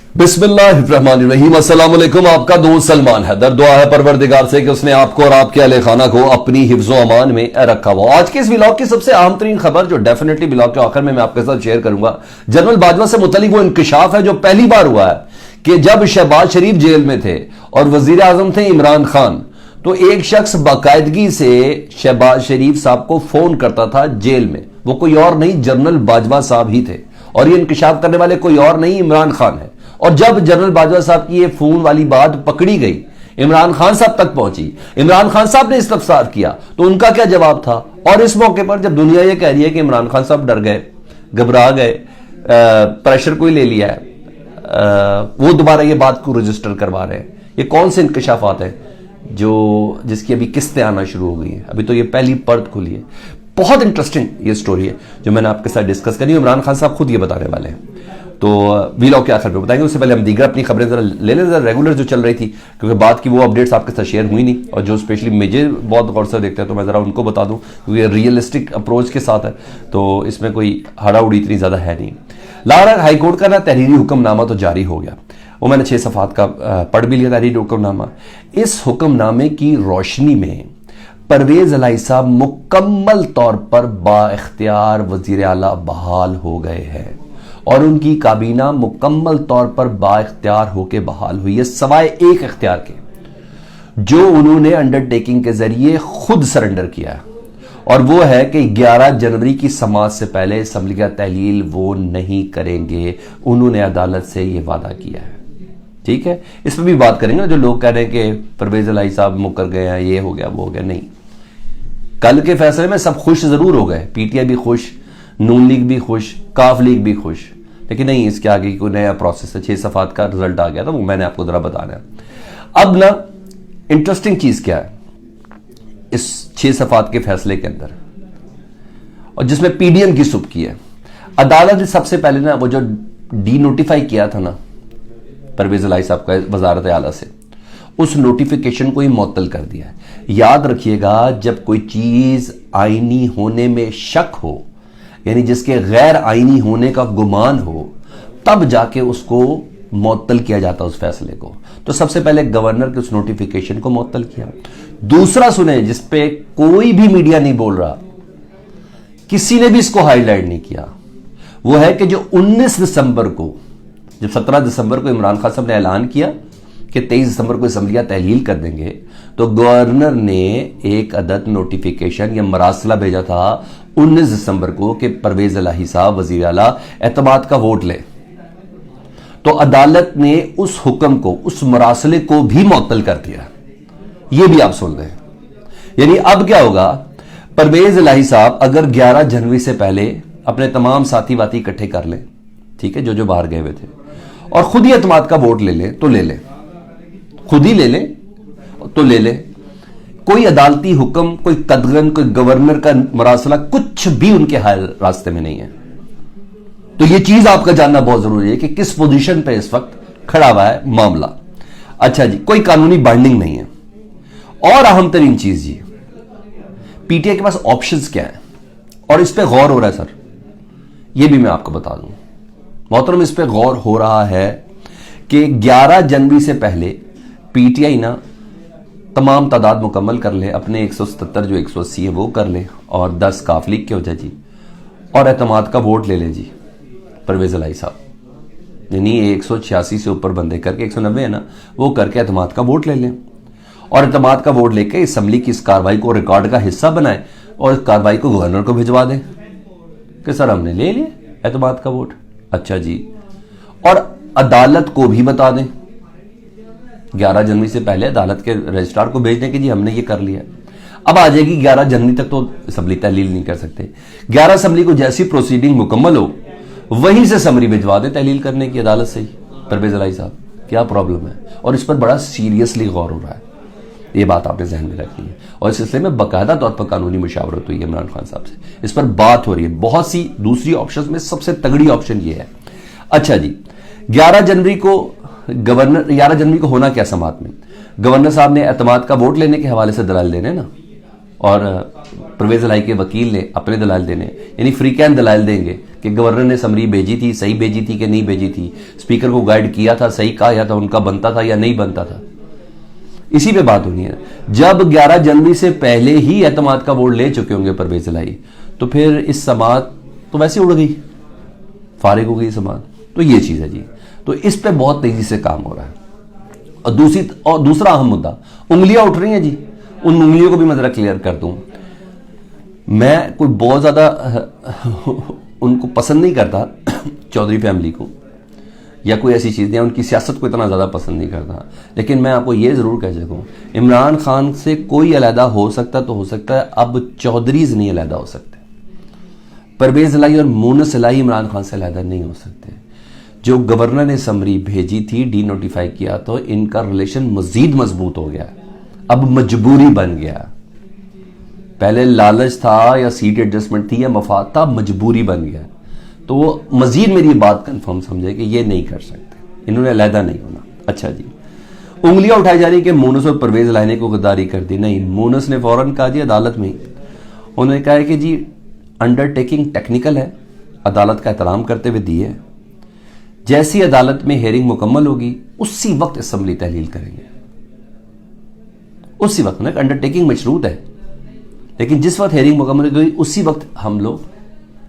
बिस्मिल्लाहिर्रहमानिर्रहीम। अस्सलाम वालेकुम। आपका दोस्त सलमान हैदर। दुआ है परवरदिगार से कि उसने आपको और आपके अहले खाना को अपनी हिफ्ज़ो अमान में रखा हुआ। आज के इस व्लॉग की सबसे अहम तरीन खबर जो डेफिनेटली व्लॉग के आखिर में मैं आपके साथ शेयर करूंगा, जनरल बाजवा से मुतल्लिक वो इंकशाफ है जो पहली बार हुआ है कि जब शहबाज शरीफ जेल में थे और वजीर आजम थे इमरान खान, तो एक शख्स बाकायदगी से शहबाज शरीफ साहब को फोन करता था जेल में। वो कोई और नहीं, जनरल बाजवा साहब ही थे और ये इंकशाफ करने वाले कोई और नहीं, इमरान खान है। और जब जनरल बाजवा साहब की ये फोन वाली बात पकड़ी गई, इमरान खान साहब तक पहुंची, इमरान खान साहब ने इस्तफसार किया, तो उनका क्या जवाब था। और इस मौके पर जब दुनिया ये कह रही है कि इमरान खान साहब डर गए, घबरा गए, प्रेशर कोई ले लिया है, वो दोबारा ये बात को रजिस्टर करवा रहे हैं, ये कौन से इंकशाफात हैं जिसकी अभी किस्तें आना शुरू हो गई हैं। अभी तो ये पहली परत खुली है। बहुत इंटरेस्टिंग ये स्टोरी है जो मैंने आपके साथ डिस्कस करी। इमरान खान साहब खुद ये बताने वाले हैं, तो वीलॉग के आखिर में बताएंगे। उससे पहले हम दीगर अपनी खबरें जरा ले लें, जरा रेगुलर जो चल रही थी, क्योंकि बात की वो अपडेट्स आपके साथ शेयर हुई नहीं, और जो स्पेशली मुझे बहुत गौर से देखते हैं तो मैं जरा उनको बता दूं, क्योंकि रियलिस्टिक अप्रोच के साथ है, तो इसमें कोई हड़ाउड़ी इतनी ज्यादा है नहीं। लाहौर हाईकोर्ट का ना तहरीरी हुक्मनामा तो जारी हो गया, वो मैंने 6 सफ़ात का पढ़ भी लिया तहरीरी हुक्मनामा। इस हुक्मनामे की रोशनी में परवेज इलाही साहब मुकम्मल तौर पर बाइख्तियार वजीर आला बहाल हो गए हैं और उनकी काबीना मुकम्मल तौर पर बाइख्तियार होकर बहाल हुई है, सवाए एक इख्तियार के जो उन्होंने अंडरटेकिंग के जरिए खुद सरेंडर किया है, और वो है कि 11 जनवरी की समाअत से पहले असम्बली का तहलील वो नहीं करेंगे। उन्होंने अदालत से ये वादा किया है। ठीक है, इस पर भी बात करेंगे। जो लोग कह रहे हैं कि परवेज इलाही साहब मुकर गए हैं, ये हो गया वो हो गया, नहीं, कल के फैसले में सब खुश जरूर हो गए, पीटीआई भी खुश, नून लीग भी खुश, काफ लीग भी खुश, लेकिन नहीं, इसके आगे कोई नया प्रोसेस है। 6 सफ़ात का रिजल्ट आ गया था, वो मैंने आपको जरा बताना है। अब ना इंटरेस्टिंग चीज क्या है इस 6 सफ़ात के फैसले के अंदर, और जिसमें पीडीएम की सुब की है। अदालत ने सबसे पहले ना वो जो डी नोटिफाई किया था ना परवेज इलाही साहब का वजारत आला से, उस नोटिफिकेशन को ही मुअत्तल कर दिया है। याद रखिएगा, जब कोई चीज आईनी होने में शक हो, यानी जिसके गैर आईनी होने का गुमान हो, तब जाके उसको मुअत्तल किया जाता है उस फैसले को। तो सबसे पहले गवर्नर के उस नोटिफिकेशन को मुअत्तल किया। दूसरा सुने, जिसपे कोई भी मीडिया नहीं बोल रहा, किसी ने भी इसको हाईलाइट नहीं किया, वो है कि जो 19 दिसंबर को, जब 17 दिसंबर को इमरान खान साहब ने ऐलान किया कि 23 दिसंबर को असम्बलियां तहलील कर देंगे, तो गवर्नर ने एक अदद नोटिफिकेशन या मरासला भेजा था 19 दिसंबर को कि परवेज इलाही साहब वजीर आला एतमाद का वोट ले। तो अदालत ने उस हुक्म को, उस मरासले को भी मुअत्तल कर दिया। यह भी आप सुन रहे हैं। यानी अब क्या होगा, परवेज इलाही साहब अगर 11 जनवरी से पहले अपने तमाम साथी वाती इकट्ठे कर लें, ठीक है, जो बाहर गए हुए थे, और खुद ही एतमाद का वोट ले ले तो ले ले, खुद ही ले ले तो ले ले। कोई अदालती हुक्म, कोई कदगन, कोई गवर्नर का मरासला, कुछ भी उनके हाल रास्ते में नहीं है। तो यह चीज आपका जानना बहुत जरूरी है कि किस पोजीशन पे इस वक्त खड़ा हुआ है मामला। अच्छा जी, कोई कानूनी बाइंडिंग नहीं है। और अहम तरीन चीज जी, पीटीआई के पास ऑप्शंस क्या है, और इस पे गौर हो रहा है सर, यह भी मैं आपको बता दूं मोहतरम, इस पे गौर हो रहा है कि 11 जनवरी से पहले पीटीआई ना तमाम तादाद मुकम्मल कर ले, अपने 177 जो 180 है वो कर ले, और 10 काफ लीग के हो जाए जी, और एतमाद का वोट ले ले जी परवेज इलाही साहब। यानी 186 से ऊपर बंदे करके, 190 है ना, वो करके एतमाद का वोट ले लें, और एतमाद का वोट लेके असम्बली की इस कार्रवाई को रिकॉर्ड का हिस्सा बनाए, और इस कार्रवाई को गवर्नर को भिजवा दें कि सर हमने ले लिया एतमाद का वोट। अच्छा जी, और अदालत को भी बता दें 11 जनवरी से पहले अदालत के रजिस्ट्रार को भेज दें कि जी हमने ये कर लिया। अब आ जाएगी 11 जनवरी तक तो असम्बली तहलील नहीं कर सकते। 11 असम्बली को जैसी प्रोसीडिंग मुकम्मल हो, वहीं से समरी भिजवा दें तहलील करने की अदालत से ही। परवेज इलाही साहब, क्या प्रॉब्लम है? और इस पर बड़ा सीरियसली गौर हो रहा है, ये बात आपने जहन में रखनी है। और इस सिलसिले में बाकायदा तौर पर कानूनी मुशावरत हुई है इमरान खान साहब से, इस पर बात हो रही है। बहुत सी दूसरी ऑप्शन में सबसे तगड़ी ऑप्शन ये है। अच्छा जी, 11 जनवरी को गवर्नर, 11 जनवरी को होना क्या समात में, गवर्नर साहब ने एतमाद का वोट लेने के हवाले से दलाल देने ना, और परवेज इलाही के वकील ने अपने दलाल देने, यानी फ्री कैन दलाल देंगे कि गवर्नर ने समरी भेजी थी, सही भेजी थी कि नहीं भेजी थी, स्पीकर को गाइड किया था, सही कहा या था, उनका बनता था या नहीं बनता था, इसी पे बात होनी है। जब 11 जनवरी से पहले ही एतमाद का वोट ले चुके होंगे परवेज इलाही, तो फिर इस समात तो वैसे उड़ गई, फारिग हो गई समात। तो ये चीज है जी। तो इस पे बहुत तेजी से काम हो रहा है। और दूसरा अहम मुद्दा, उंगलियां उठ रही हैं जी, उन उंगलियों को भी मैं जरा क्लियर कर दूं। मैं कोई बहुत ज्यादा उनको पसंद नहीं करता चौधरी फैमिली को, या कोई ऐसी चीज नहीं, उनकी सियासत को इतना ज्यादा पसंद नहीं करता, लेकिन मैं आपको यह जरूर कह सकूं, इमरान खान से कोई अलहदा हो सकता तो हो सकता है, अब चौधरीज नहीं अलहदा हो सकते। परवेज इलाही और मोनस इलाही इमरान खान से अलहदा नहीं हो सकते। जो गवर्नर ने समरी भेजी थी, डी नोटिफाई किया, तो इनका रिलेशन मजीद मजबूत हो गया, अब मजबूरी बन गया। पहले लालच था या सीट एडजस्टमेंट थी या मफाद था, मजबूरी बन गया। तो वो मजीद मेरी बात कंफर्म समझे कि ये नहीं कर सकते, इन्होंने अलहदा नहीं होना। अच्छा जी, उंगलियां उठाई जा रही कि मोनस और परवेज इलाही को गद्दारी कर दी। नहीं, मोनस ने फौरन कहा जी अदालत में, उन्होंने कहा है कि जी अंडरटेकिंग टेक्निकल है, अदालत का एहतराम करते हुए दी है, जैसी अदालत में हेयरिंग मुकम्मल होगी उसी वक्त असेंबली तहलील करेंगे, उसी वक्त। ना अंडरटेकिंग मशरूत है, लेकिन जिस वक्त हेयरिंग मुकम्मल होगी उसी वक्त हम लोग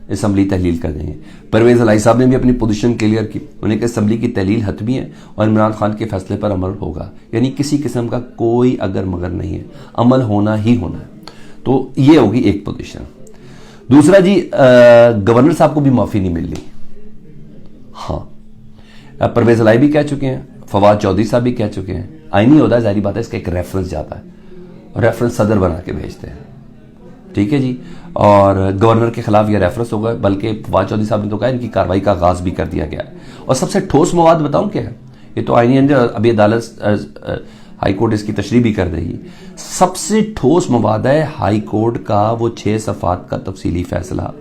असेंबली तहलील कर देंगे। परवेज इलाही साहब ने भी अपनी पोजीशन क्लियर की, उन्हें असेंबली की तहलील हतमी है और इमरान खान के फैसले पर अमल होगा, यानी किसी किस्म का कोई अगर मगर नहीं है, अमल होना ही होना है। तो ये होगी एक पोजीशन। दूसरा जी, गवर्नर साहब को भी माफी नहीं मिल रही। हाँ, परवेज इलाही भी कह चुके हैं, फवाद चौधरी साहब भी कह चुके हैं, आईनी होता है, जाहिर बात है, इसका एक रेफरेंस जाता है और रेफरेंस सदर बना के भेजते हैं, ठीक है जी। और गवर्नर के खिलाफ यह रेफरेंस होगा, बल्कि फवाद चौधरी साहब ने तो कहा इनकी कार्रवाई का आगाज भी कर दिया गया है। और सबसे ठोस मवाद बताऊं क्या है, ये तो आईनी अभी अदालत हाई कोर्ट इसकी तशरीह भी कर देगी। सबसे ठोस मवाद है हाई कोर्ट का वो 6 सफ़ात का तफसीली फैसला,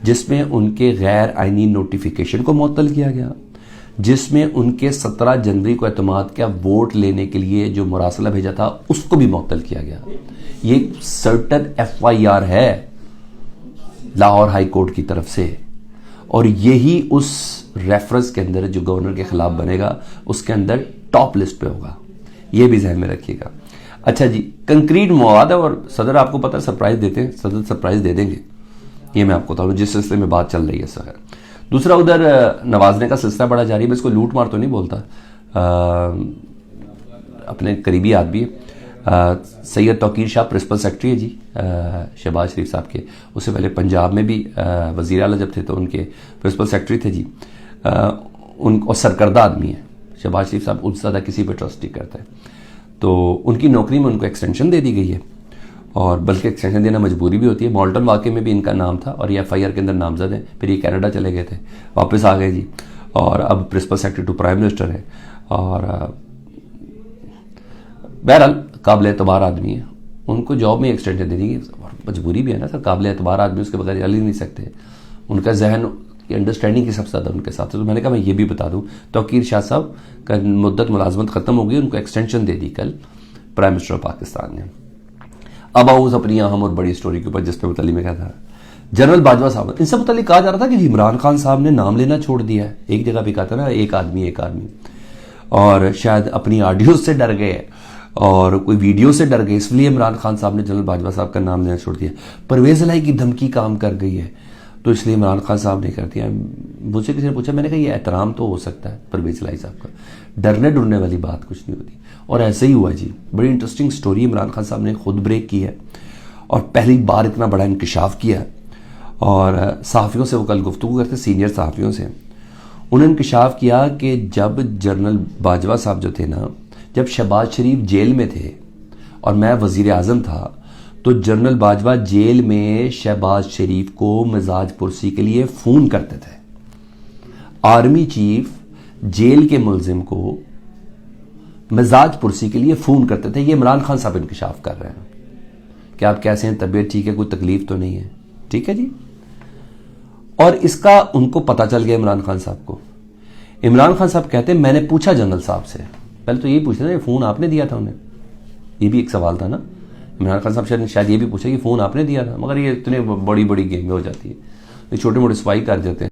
जिसमें उनके गैर आईनी नोटिफिकेशन को मुअत्तल किया गया, जिसमें उनके 17 जनवरी को एतमाद का वोट लेने के लिए जो मुरासला भेजा था उसको भी मुअत्तल किया गया। ये सर्टन FIR है लाहौर हाई कोर्ट की तरफ से, और यही उस रेफरेंस के अंदर जो गवर्नर के खिलाफ बनेगा उसके अंदर टॉप लिस्ट पे होगा, ये भी ज़हन में रखिएगा। अच्छा जी, कंक्रीट मवाद है और सदर आपको पता है सरप्राइज देते हैं, सदर सरप्राइज दे देंगे, ये मैं आपको बताऊँ जिस सिलसिले में बात चल रही है सर। दूसरा, उधर नवाजने का सिलसिला बड़ा जारी है। मैं इसको लूट मार तो नहीं बोलता, अपने करीबी आदमी सैयद तौकीर शाह प्रिंसिपल सेक्रेटरी है जी शहबाज शरीफ साहब के, उससे पहले पंजाब में भी वज़ीर आला जब थे तो उनके प्रिंसिपल सेक्रेटरी थे जी। और सरकर्दा आदमी है शहबाज शरीफ साहब, उनसे ज़्यादा किसी पर ट्रस्ट नहीं करता है। तो उनकी नौकरी में उनको एक्सटेंशन दे दी गई है, और बल्कि एक्सटेंशन देना मजबूरी भी होती है। मॉल्टन वाक़े में भी इनका नाम था और ये FIR के अंदर नामजद है, फिर ये कनाडा चले गए थे, वापस आ गए जी, और अब principal secretary to prime minister है। और बहरहाल काबिल एतबार आदमी है, उनको जॉब में एक्सटेंशन दे दी गई, मजबूरी भी है ना सर, काबिल एतबार आदमी उसके बगैर चल ही नहीं सकते। उनका जहन की अंडरस्टैंडिंग की सबसे ज़्यादा उनके साथ है। तो मैंने कहा मैं ये भी बता दूं, तौकीर शाह साहब का मुद्दत मुलाजमत ख़त्म हो गई, उनको एक्सटेंशन दे दी कल प्राइम मिनिस्टर ऑफ पाकिस्तान ने। अब आओ उस अपनी अहम और बड़ी स्टोरी के ऊपर जिस पर मुतल्लिक में कहा था जनरल बाजवा साहब, इनसे मुतल्लिक कहा जा रहा था कि इमरान खान साहब ने नाम लेना छोड़ दिया है। एक जगह भी कहा था ना एक आदमी, और शायद अपनी ऑडियो से डर गए और कोई वीडियो से डर गए, इसलिए इमरान खान साहब ने जनरल बाजवा साहब का नाम लेना छोड़ दिया। परवेज इलाही की धमकी काम कर गई है तो इसलिए इमरान खान साहब ने कर दिया। मुझसे किसी ने पूछा, मैंने कहा ये एहतराम तो हो सकता है परवेज इलाही साहब का, डरने डरने वाली बात कुछ नहीं होती। और ऐसे ही हुआ जी, बड़ी इंटरेस्टिंग स्टोरी इमरान खान साहब ने खुद ब्रेक की है और पहली बार इतना बड़ा इंकशाफ किया। और सहाफ़ियों से वो कल गुफ्तगू करते, सीनियर सहाफ़ियों से, उन्होंने इंकशाफ किया कि जब जनरल बाजवा साहब जो थे ना, जब शहबाज शरीफ जेल में थे और मैं वज़ीर आज़म था, तो जनरल बाजवा जेल में शहबाज शरीफ को मिजाज पुरसी के लिए फ़ोन करते थे। आर्मी चीफ जेल के मुलजिम को मिजाज पुरसी के लिए फ़ोन करते थे। ये इमरान खान साहब इंकशाफ कर रहे हैं कि आप कैसे हैं, तबीयत ठीक है, कोई तकलीफ तो नहीं है, ठीक है जी। और इसका उनको पता चल गया इमरान खान साहब को। इमरान खान साहब कहते हैं मैंने पूछा जनरल साहब से, पहले तो यही पूछना, फ़ोन आपने दिया था उन्हें, ये भी एक सवाल था ना। इमरान खान साहब शायद ये भी पूछा कि फ़ोन आपने दिया था, मगर ये इतने बड़ी बड़ी गेमें हो जाती है, ये छोटे मोटे स्पाई कर देते हैं।